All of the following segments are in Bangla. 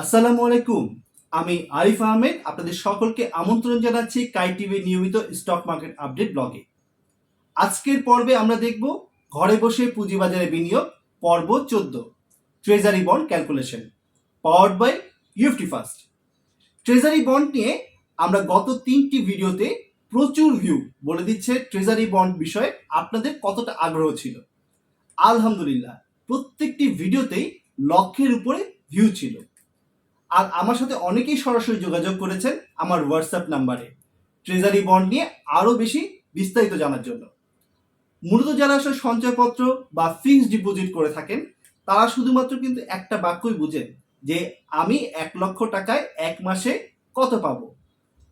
আসসালামু আলাইকুম। আমি আরিফ আহমেদ আপনাদের সকলকে আমন্ত্রণ জানাচ্ছি কাই টিভির নিয়মিত স্টক মার্কেট আপডেট ব্লগে। আজকের পর্বে আমরা দেখব ঘরে বসে পুঁজিবাজারে বিনিয়োগ পর্ব 14 treasury bond calculation powered by UFT first. Treasury bond নিয়ে আমরা গত 3টি ভিডিওতে প্রচুর ভিউ বলে দিচ্ছে ট্রেজারি বন্ড বিষয়ে আপনাদের কতটা আগ্রহ ছিল। আলহামদুলিল্লাহ প্রত্যেকটি ভিডিওতেই লক্ষের উপরে ভিউ ছিল। আর আমার সাথে অনেকেই সরাসরি যোগাযোগ করেছেন আমার হোয়াটসঅ্যাপ নাম্বারে ট্রেজারি বন্ড নিয়ে আরও বেশি বিস্তারিত জানার জন্য। মূলত যারা আসলে সঞ্চয়পত্র বা ফিক্সড ডিপোজিট করে থাকেন তারা শুধুমাত্র কিন্তু একটা বাক্যই বুঝেন যে আমি 1,00,000 টাকায় এক মাসে কত পাবো।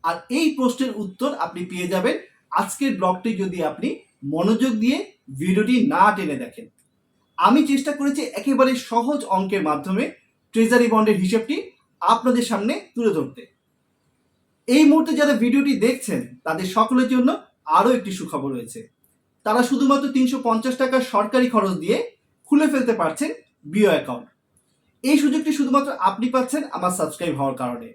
আর এই প্রশ্নের উত্তর আপনি পেয়ে যাবেন আজকের ব্লগটি যদি আপনি মনোযোগ দিয়ে ভিডিওটি না টেনে দেখেন। আমি চেষ্টা করেছি একেবারে সহজ অঙ্কের মাধ্যমে ট্রেজারি বন্ডের হিসেবটি আপনাদের সামনে তুলে ধরতে। এই মুহূর্তে যারা ভিডিওটি দেখছেন তাদের সকলের জন্য আরও একটি সুখবর রয়েছে। তারা শুধুমাত্র 350 টাকার সরকারি খরচ দিয়ে খুলে ফেলতে পারছেন বিও অ্যাকাউন্ট। এই সুযোগটি শুধুমাত্র আপনি পাচ্ছেন আমার সাবস্ক্রাইব হওয়ার কারণে।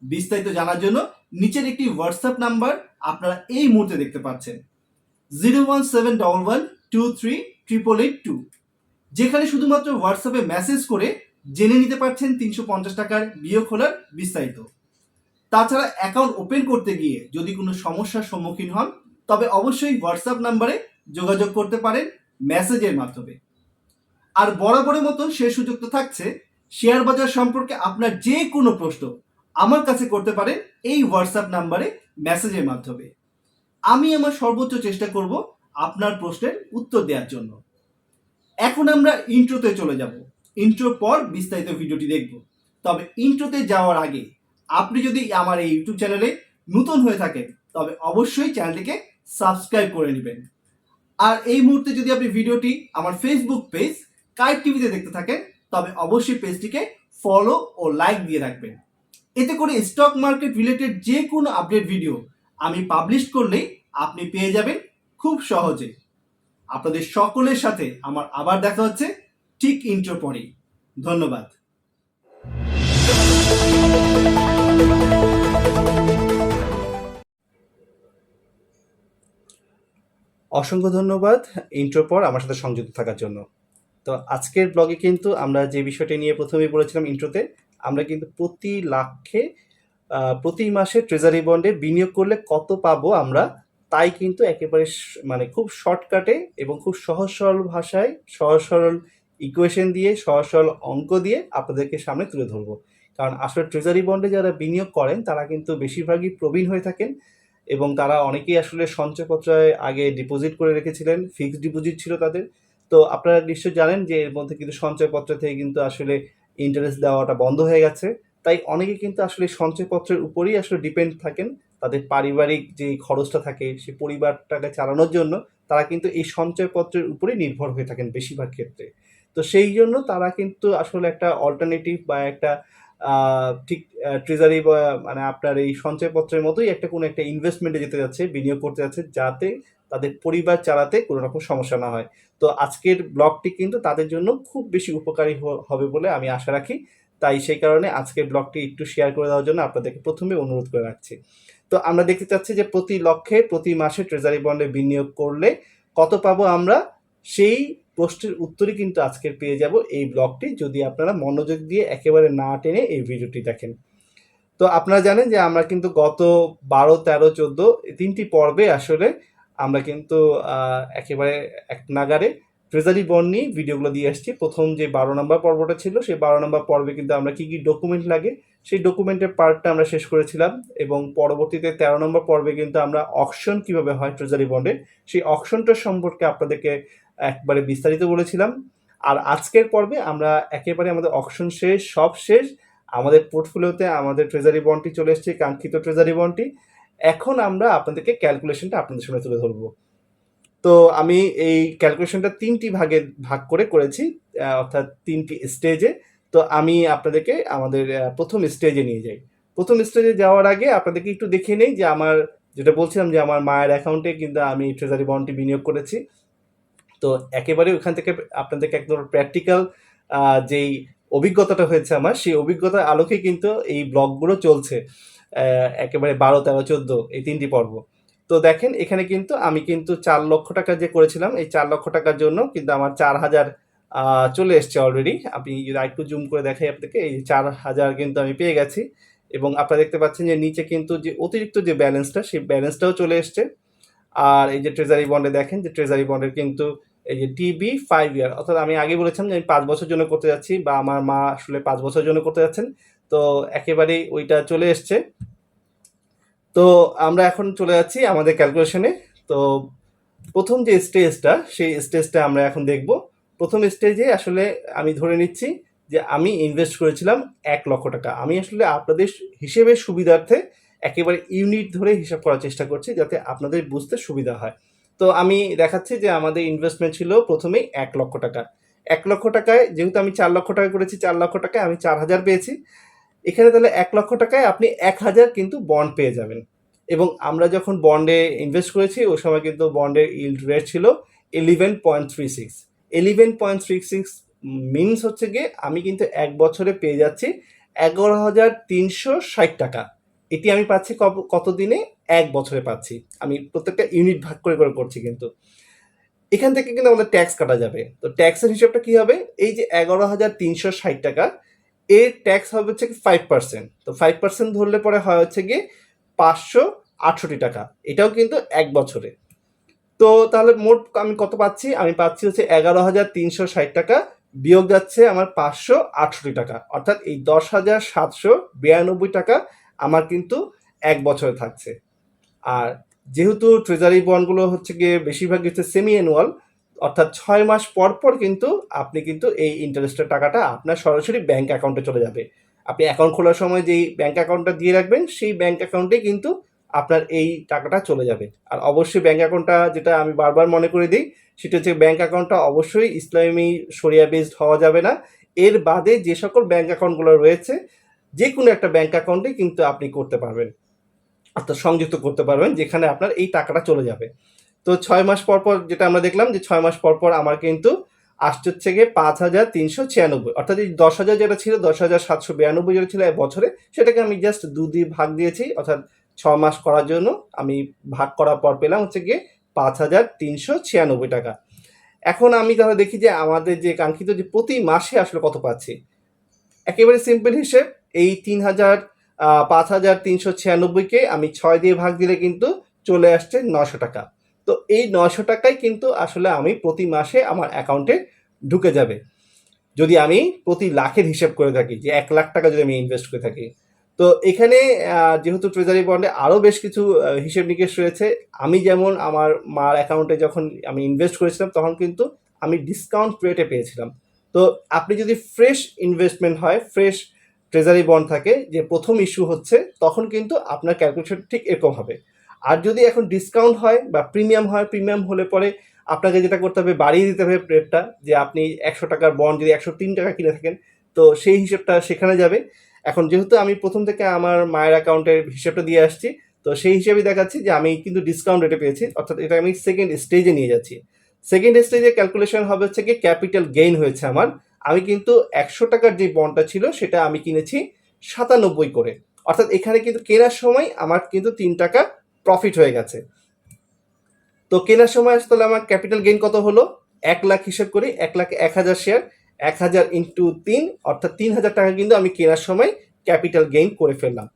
বিস্তারিত জানার জন্য নিচের একটি হোয়াটসঅ্যাপ নাম্বার আপনারা এই মুহূর্তে দেখতে পাচ্ছেন 01711238882, যেখানে শুধুমাত্র হোয়াটসঅ্যাপে মেসেজ করে জেনে নিতে পারছেন 350 টাকার বিও খোলার বিস্তারিত। তাছাড়া অ্যাকাউন্ট ওপেন করতে গিয়ে যদি কোনো সমস্যার সম্মুখীন হন তবে অবশ্যই হোয়াটসঅ্যাপ নাম্বারে যোগাযোগ করতে পারেন মেসেজের মাধ্যমে। আর বরাবরের মতো সে সুযোগ তো থাকছে, শেয়ার বাজার সম্পর্কে আপনার যে কোনো প্রশ্ন আমার কাছে করতে পারেন এই হোয়াটসঅ্যাপ নাম্বারে মেসেজের মাধ্যমে। আমি আমার সর্বোচ্চ চেষ্টা করব আপনার প্রশ্নের উত্তর দেওয়ার জন্য। এখন আমরা ইন্ট্রোতে চলে যাব। ইন্ট্রোর পর বিস্তারিত ভিডিওটি দেখব। তবে ইন্ট্রোতে যাওয়ার আগে আপনি যদি আমার এই ইউটিউব চ্যানেলে নতুন হয়ে থাকেন তবে অবশ্যই চ্যানেলটিকে সাবস্ক্রাইব করে নেবেন। আর এই মুহূর্তে যদি আপনি ভিডিওটি আমার ফেসবুক পেজ কাইট টিভিতে দেখতে থাকেন তবে অবশ্যই পেজটিকে ফলো ও লাইক দিয়ে রাখবেন। এতে করে স্টক মার্কেট রিলেটেড যে কোনো আপডেট ভিডিও আমি পাবলিশ করলেই আপনি পেয়ে যাবেন খুব সহজে। আপনাদের সকলের সাথে আমার আবার দেখা হচ্ছে ঠিক ইন্ট্রো পরেই। ধন্যবাদ। অসংখ্য ধন্যবাদ ইন্ট্রোর পর আমার সাথে সংযুক্ত থাকার জন্য। তো আজকের ব্লগে কিন্তু আমরা যে বিষয়টি নিয়ে প্রথমেই বলেছিলাম ইন্ট্রোতে, আমরা কিন্তু প্রতি মাসে ট্রেজারি বন্ডে বিনিয়োগ করলে কত পাবো আমরা, তাই কিন্তু একেবারে মানে খুব শর্টকাটে এবং খুব সহজ সরল ভাষায় সহজ সরল ইকুয়েশন দিয়ে সহজ সরল অঙ্ক দিয়ে আপনাদেরকে সামনে তুলে ধরবো। কারণ আসলে ট্রেজারি বন্ডে যারা বিনিয়োগ করেন তারা কিন্তু বেশিরভাগই প্রবীণ হয়ে থাকেন এবং তারা অনেকেই আসলে সঞ্চয়পত্রে আগে ডিপোজিট করে রেখেছিলেন, ফিক্সড ডিপোজিট ছিল তাদের। তো আপনারা নিশ্চয়ই জানেন যে এর মধ্যে কিন্তু সঞ্চয়পত্র থেকে কিন্তু আসলে ইন্টারেস্ট দেওয়াটা বন্ধ হয়ে গেছে। তাই অনেকে কিন্তু আসলে সঞ্চয়পত্রের উপরেই আসলে ডিপেন্ড থাকেন। তাদের পারিবারিক যে খরচটা থাকে সেই পরিবারটাকে চালানোর জন্য তারা কিন্তু এই সঞ্চয়পত্রের উপরেই নির্ভর হয়ে থাকেন বেশিরভাগ ক্ষেত্রে। তো সেই জন্য তারা কিন্তু আসলে একটা অল্টারনেটিভ বা একটা ঠিক ট্রেজারি বা মানে আপনার এই সঞ্চয়পত্রের মতোই একটা কোনো একটা ইনভেস্টমেন্টে যেতে যাচ্ছে, বিনিয়োগ করতে যাচ্ছে, যাতে তাদের পরিবার চালাতে কোনো রকম সমস্যা না হয়। তো আজকের ব্লগটি কিন্তু তাদের জন্য খুব বেশি উপকারী হবে বলে আমি আশা রাখি। তাই সেই কারণে আজকের ব্লগটি একটু শেয়ার করে দেওয়ার জন্য আপনাদেরকে প্রথমে অনুরোধ করে রাখছি। তো আমরা দেখতে চাচ্ছি যে প্রতি লক্ষে প্রতি মাসে ট্রেজারি বন্ডে বিনিয়োগ করলে কত পাবো আমরা, সেই প্রশ্নের উত্তরই কিন্তু আজকের পেয়ে যাব এই ব্লগটি, যদি আপনারা মনোযোগ দিয়ে একেবারে না টেনে এই ভিডিওটি দেখেন। তো আপনারা জানেন যে আমরা কিন্তু গত 12, 13, 14 তিনটি পর্বে আসলে আমরা কিন্তু একেবারে এক নাগারে ট্রেজারি বন্ড নিয়ে ভিডিওগুলো দিয়ে আসছি। প্রথম যে 12 নম্বর পর্বটা ছিল সেই 12 নম্বর পর্বে কিন্তু আমরা কী কী ডকুমেন্ট লাগে সেই ডকুমেন্টের পার্টটা আমরা শেষ করেছিলাম এবং পরবর্তীতে 13 নম্বর পর্বে কিন্তু আমরা অকশন কীভাবে হয় ট্রেজারি বন্ডের সেই অকশনটার সম্পর্কে আপনাদেরকে একবারে বিস্তারিত বলেছিলাম। আর আজকের পর্বে আমরা একেবারে আমাদের অকশন শেষ, সব শেষ, আমাদের পোর্টফোলিওতে আমাদের ট্রেজারি বন্ডটি চলে এসেছে, কাঙ্ক্ষিত ট্রেজারি বন্ডটি। এখন আমরা আপনাদেরকে ক্যালকুলেশনটা আপনাদের সামনে তুলে ধরবো। তো আমি এই ক্যালকুলেশনটা 3টি ভাগে ভাগ করে করেছি, অর্থাৎ 3টি স্টেজে। তো আমি আপনাদেরকে আমাদের প্রথম স্টেজে নিয়ে যাই। প্রথম স্টেজে যাওয়ার আগে আপনাদেরকে একটু দেখে নেই যে আমার যেটা বলছিলাম যে আমার মায়ের অ্যাকাউন্টে কিন্তু আমি ট্রেজারি বন্ডটি বিনিয়োগ করেছি। তো একেবারে ওখান থেকে আপনাদেরকে একদম প্র্যাকটিক্যাল যেই অভিজ্ঞতাটা হয়েছে আমার, সেই অভিজ্ঞতার আলোকে কিন্তু এই ব্লগগুলো চলছে একেবারে 12, 13, 14 এই 3টি পর্ব। তো দেখেন এখানে কিন্তু আমি কিন্তু 4 লক্ষ টাকা যে করেছিলাম, এই 4 লক্ষ টাকার জন্য কিন্তু আমার 4,000 চলে এসছে অলরেডি। আমি যদি আরেকটু জুম করে দেখাই আপনাকে, এই 4,000 কিন্তু আমি পেয়ে গেছি। এবং আপনারা দেখতে পাচ্ছেন যে নিচে কিন্তু যে অতিরিক্ত যে ব্যালেন্সটা, সেই ব্যালেন্সটাও চলে এসছে। আর এই যে ট্রেজারি বন্ডে দেখেন যে ট্রেজারি বন্ডের কিন্তু এই যে টিবি 5 ইয়ার, অর্থাৎ আমি আগে বলেছিলাম যে আমি 5 বছর জন্য করতে যাচ্ছি, বা আমার মা আসলে 5 বছর জন্য করতে যাচ্ছেন, তো একেবারেই ওইটা চলে এসছে। তো আমরা এখন চলে যাচ্ছি আমাদের ক্যালকুলেশনে। তো প্রথম যে স্টেজটা, সেই স্টেজটা আমরা এখন দেখব। প্রথম স্টেজে আসলে আমি ধরে নিচ্ছি যে আমি ইনভেস্ট করেছিলাম 1 লক্ষ টাকা। আমি আসলে আপনাদের হিসেবের সুবিধার্থে একেবারে ইউনিট ধরে হিসাব করার চেষ্টা করছি, যাতে আপনাদের বুঝতে সুবিধা হয়। তো আমি দেখাচ্ছি যে আমাদের ইনভেস্টমেন্ট ছিল প্রথমেই 1 লক্ষ টাকা। 1 লক্ষ টাকায় যেহেতু আমি 4 লক্ষ টাকা করেছি, 4 লক্ষ টাকায় আমি 4,000 পেয়েছি। এখানে তাহলে 1 লক্ষ টাকায় আপনি 1,000 কিন্তু বন্ড পেয়ে যাবেন। এবং আমরা যখন বন্ডে ইনভেস্ট করেছি ওই সময় কিন্তু বন্ডের ইল্ড রেট ছিল 11.36। 11.36 মিনস হচ্ছে গিয়ে আমি কিন্তু 1 বছরে পেয়ে যাচ্ছি 11,360 টাকা। এটি আমি পাচ্ছি কত দিনে? 1 বছরে পাচ্ছি। আমি প্রত্যেকটা ইউনিট ভাগ করে করে করছি কিন্তু। এখান থেকে কিন্তু আমাদের ট্যাক্স কাটা যাবে। তো ট্যাক্সের হিসাবটা কি হবে? এই যে 11,360 টাকা, এর ট্যাক্স হবে হচ্ছে 5%। তো 5% ধরলে পরে হয় হচ্ছে গিয়ে 568 টাকা। এটাও কিন্তু 1 বছরে। তো তাহলে মোট আমি কত পাচ্ছি? আমি পাচ্ছি হচ্ছে 11,360 টাকা, বিয়োগ যাচ্ছে আমার 568 টাকা, অর্থাৎ এই 10,792 টাকা আমার কিন্তু 1 বছরে থাকছে। আর যেহেতু ট্রেজারি বন্ডগুলো হচ্ছে গিয়ে বেশিরভাগ হচ্ছে সেমি অ্যানুয়াল, অর্থাৎ 6 মাস পর পর কিন্তু আপনি কিন্তু এই ইন্টারেস্টের টাকাটা আপনার সরাসরি ব্যাংক অ্যাকাউন্টে চলে যাবে। আপনি অ্যাকাউন্ট খোলার সময় যেই ব্যাংক অ্যাকাউন্টটা দিয়ে রাখবেন, সেই ব্যাংক অ্যাকাউন্টেই কিন্তু আপনার এই টাকাটা চলে যাবে। আর অবশ্যই ব্যাংক অ্যাকাউন্টটা, যেটা আমি বারবার মনে করে দিই, সেটা হচ্ছে ব্যাংক অ্যাকাউন্টটা অবশ্যই ইসলামী শরিয়া বেসড হওয়া যাবে না। এর বাদে যে সকল ব্যাংক অ্যাকাউন্টগুলো রয়েছে, যে কোনো একটা ব্যাংক অ্যাকাউন্টে কিন্তু আপনি করতে পারবেন, অর্থাৎ সংযুক্ত করতে পারবেন, যেখানে আপনার এই টাকাটা চলে যাবে। তো 6 মাস পর পর যেটা আমরা দেখলাম যে 6 মাস পর পর আমার কিন্তু আসছে হচ্ছে গিয়ে 5,396, অর্থাৎ এই 10,000 যেটা ছিল, 10,792 যেটা ছিল বছরে, সেটাকে আমি জাস্ট 2 দিয়ে ভাগ দিয়েছি, অর্থাৎ 6 মাস করার জন্য আমি ভাগ করার পর পেলাম হচ্ছে গিয়ে 5,396 টাকা। এখন আমি তাহলে দেখি যে আমাদের যে কাঙ্ক্ষিত যে প্রতি মাসে আসলে কত পাচ্ছি। একেবারে সিম্পল হিসেব, এই 5,396-কে আমি 6 দিয়ে ভাগ দিলে কিন্তু চলে আসছে 900 টাকা। তো এই 900 টাকাই কিন্তু আসলে আমি প্রতি মাসে আমার অ্যাকাউন্টে ঢুকে যাবে, যদি আমি প্রতি লাখের হিসেব করে থাকি, যে 1 লাখ টাকা যদি আমি ইনভেস্ট করে থাকি। তো এখানে যেহেতু ট্রেজারি বন্ডে আরও বেশ কিছু হিসেব নিকেশ রয়েছে। আমি যেমন আমার মার অ্যাকাউন্টে যখন আমি ইনভেস্ট করেছিলাম, তখন কিন্তু আমি ডিসকাউন্ট রেটে পেয়েছিলাম। তো আপনি যদি ফ্রেশ ইনভেস্টমেন্ট হয়, ফ্রেশ ট্রেজারি বন্ড থাকে, যে প্রথম ইস্যু হচ্ছে, তখন কিন্তু আপনার ক্যালকুলেশন ঠিক এরকম হবে। আর যদি এখন ডিসকাউন্ট হয় বা প্রিমিয়াম হয়, প্রিমিয়াম হলে পরে আপনাকে যেটা করতে হবে, বাড়িয়ে দিতে হবে রেটটা, যে আপনি 100 টাকার বন্ড যদি 103 টাকা কিনে থাকেন, তো সেই হিসেবটা সেখানে যাবে। এখন যেহেতু আমি প্রথম থেকে আমার মায়ের অ্যাকাউন্টের হিসেবটা দিয়ে আসছি, তো সেই হিসেবে দেখাচ্ছি যে আমি কিন্তু ডিসকাউন্ট রেটে পেয়েছি, অর্থাৎ এটা আমি সেকেন্ড স্টেজে নিয়ে যাচ্ছি। সেকেন্ড স্টেজে ক্যালকুলেশন হবে হচ্ছে কি ক্যাপিটাল গেইন হয়েছে আমার। আমি কিন্তু 100 টাকার যে বন্ডটা ছিল সেটা আমি কিনেছি 97 করে, অর্থাৎ এখানে কিন্তু কেনার সময় আমার কিন্তু 3 টাকা প্রফিট হয়ে গেছে। তো কেনার সময় আসলে আমার ক্যাপিটাল গেইন কত হলো? 1 লাখ হিসেব করি, 1 লাখে 1,000 শেয়ার, 1,000 ইন্টু 3, অর্থাৎ 3,000 টাকা কিন্তু আমি কেনার সময় ক্যাপিটাল গেইন করে ফেললাম।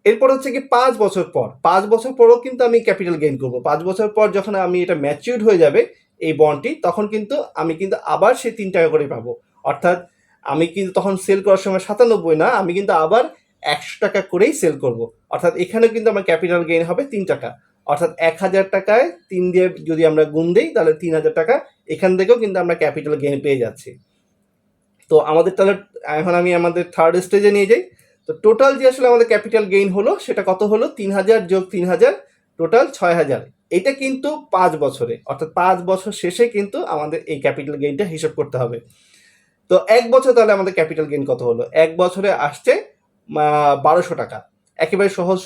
এরপর হচ্ছে কি 5 বছর পর, 5 বছর পরও কিন্তু আমি ক্যাপিটাল গেইন করবো। 5 বছর পর যখন আমি এটা ম্যাচিউরড হয়ে যাবে এই বন্ডটি, তখন কিন্তু আমি কিন্তু আবার সেই 3 টাকা করে পাবো। অর্থাৎ আমি কিন্তু তখন সেল করার সময় 97 না, আমি কিন্তু আবার 100 টাকা করেই সেল করব। অর্থাৎ এখানেও কিন্তু আমার ক্যাপিটাল গেইন হবে 3 টাকা। অর্থাৎ 1,000 টাকায় 3 দিয়ে যদি আমরা গুণ দিই, তাহলে 3,000 টাকা এখান থেকেও কিন্তু আমরা ক্যাপিটাল গেইন পেয়ে যাচ্ছি। তো আমাদের তাহলে এখন আমি আমাদের থার্ড স্টেজে নিয়ে যাই। তো টোটাল যে আসলে আমাদের ক্যাপিটাল গেইন হলো, সেটা কত হলো? 3,000 যোগ 3,000, টোটাল 6,000। এটা কিন্তু 5 বছরে, অর্থাৎ 5 বছর শেষে কিন্তু আমাদের এই ক্যাপিটাল গেইনটা হিসাব করতে হবে। তো 1 বছর তাহলে আমাদের ক্যাপিটাল গেইন কত হলো? 1 বছরে আসছে 1,200 টাকা। একেবারে সহজ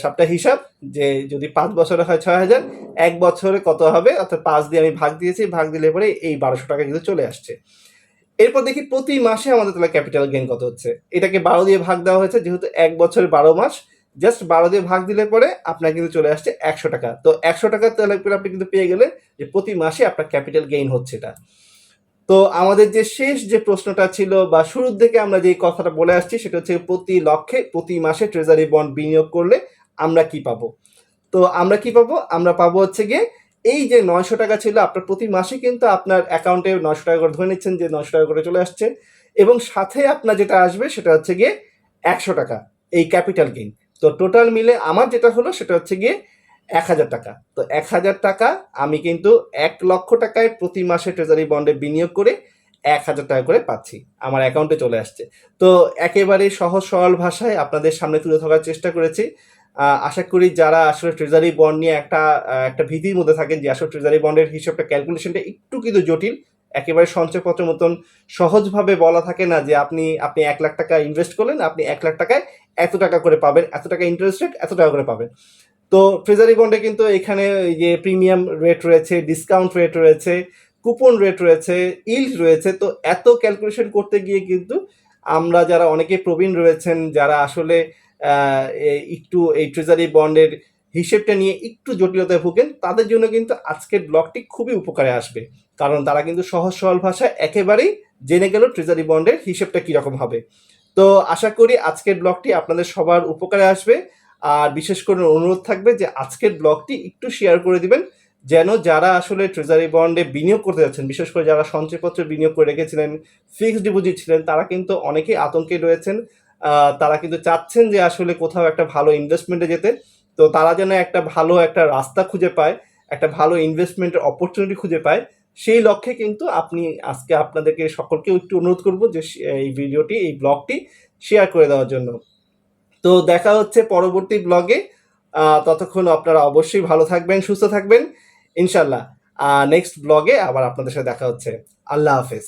সাপটা হিসাব, যে যদি 5 বছরে হয় 6,000, 1 বছরে কত হবে? অর্থাৎ 5 দিয়ে আমি ভাগ দিয়েছি, ভাগ দিলে পরে এই 1,200 টাকা কিন্তু চলে আসছে। এরপর দেখি প্রতি মাসে আমাদের তাহলে ক্যাপিটাল গেইন কত হচ্ছে। এটাকে 12 দিয়ে ভাগ দেওয়া হয়েছে, যেহেতু 1 বছরে 12 মাস, জাস্ট 12 দিয়ে ভাগ দিলে পরে আপনার কিন্তু চলে আসছে 100 টাকা। তো 100 টাকা তাহলে করে আপনি কিন্তু পেয়ে গেলেন যে প্রতি মাসে আপনার ক্যাপিটাল গেইন হচ্ছে এটা। তো আমাদের যে শেষ যে প্রশ্নটা ছিল বা শুরুর দিকে আমরা যে কথাটা বলে আসছি সেটা হচ্ছে প্রতি লক্ষে প্রতি মাসে ট্রেজারি বন্ড বিনিয়োগ করলে আমরা কি পাবো। তো আমরা কি পাবো, আমরা পাবো হচ্ছে গিয়ে এই যে 900 টাকা ছিল আপনার প্রতি মাসে কিন্তু আপনার অ্যাকাউন্টে 900 টাকা করে ধরে নিচ্ছেন যে 900 টাকা করে চলে আসছে, এবং সাথে আপনার যেটা আসবে সেটা হচ্ছে গিয়ে 100 টাকা এই ক্যাপিটাল গেইন। তো টোটাল মিলে আমার যেটা হলো সেটা হচ্ছে গিয়ে 1000 টাকা। তো 1000 টাকা আমি কিন্তু 1 লক্ষ টাকায় প্রতি মাসে ট্রেজারি বন্ডে বিনিয়োগ করে 1000 টাকা করে পাচ্ছি, আমার অ্যাকাউন্টে চলে আসছে। তো একেবারে সহজ সরল ভাষায় আপনাদের সামনে তুলে ধরার চেষ্টা করেছি। আশা করি যারা আসলে ট্রেজারি বন্ড নিয়ে একটা ভীতির মধ্যে থাকেন যে আসলে ট্রেজারি বন্ডের হিসাবটা ক্যালকুলেশনটা একটু কিন্তু জটিল, একেবারে সঞ্চয়পত্র মতন সহজভাবে বলা থাকে না যে আপনি 1 লাখ টাকা ইনভেস্ট করলেন, আপনি 1 লাখ টাকায় এত টাকা করে পাবেন, এত টাকা ইন্টারেস্ট রেট, এত টাকা করে পাবেন। তো ট্রেজারি বন্ডে কিন্তু এখানে এই যে প্রিমিয়াম রেট রয়েছে, ডিসকাউন্ট রেট রয়েছে, কুপন রেট রয়েছে, ইল্ড রয়েছে। তো এত ক্যালকুলেশন করতে গিয়ে কিন্তু আমরা যারা অনেকে প্রবীণ রয়েছেন, যারা আসলে একটু এই ট্রেজারি বন্ডের হিসেবটা নিয়ে একটু জটিলতায় ভুগেন, তাদের জন্য কিন্তু আজকের ব্লগটি খুবই উপকারে আসবে, কারণ তারা কিন্তু সহজ সরল ভাষায় একেবারেই জেনে গেল ট্রেজারি বন্ডের হিসেবটা কীরকম হবে। তো আশা করি আজকের ব্লগটি আপনাদের সবার উপকারে আসবে, আর বিশেষ করে অনুরোধ থাকবে যে আজকের ব্লগটি একটু শেয়ার করে দিবেন, যেন যারা আসলে ট্রেজারি বন্ডে বিনিয়োগ করতে যাচ্ছেন, বিশেষ করে যারা সঞ্চয়পত্রে বিনিয়োগ করে রেখেছিলেন, ফিক্সড ডিপোজিট ছিলেন, তারা কিন্তু অনেকেই আতঙ্কে রয়েছেন। তারা কিন্তু চাচ্ছেন যে আসলে কোথাও একটা ভালো ইনভেস্টমেন্টে যেতে। তো তারা যেন একটা ভালো একটা রাস্তা খুঁজে পায়, একটা ভালো ইনভেস্টমেন্টের অপরচুনিটি খুঁজে পায়, সেই লক্ষ্যে কিন্তু আপনি আজকে আপনাদেরকে সকলকেও একটু অনুরোধ করব যে এই ভিডিওটি, এই ব্লগটি শেয়ার করে দেওয়ার জন্য। তো দেখা হচ্ছে পরবর্তী ব্লগে। ততক্ষণ আপনারা অবশ্যই ভালো থাকবেন, সুস্থ থাকবেন ইনশাল্লাহ। নেক্সট ব্লগে আবার আপনাদের সাথে দেখা হচ্ছে। আল্লাহ হাফেজ।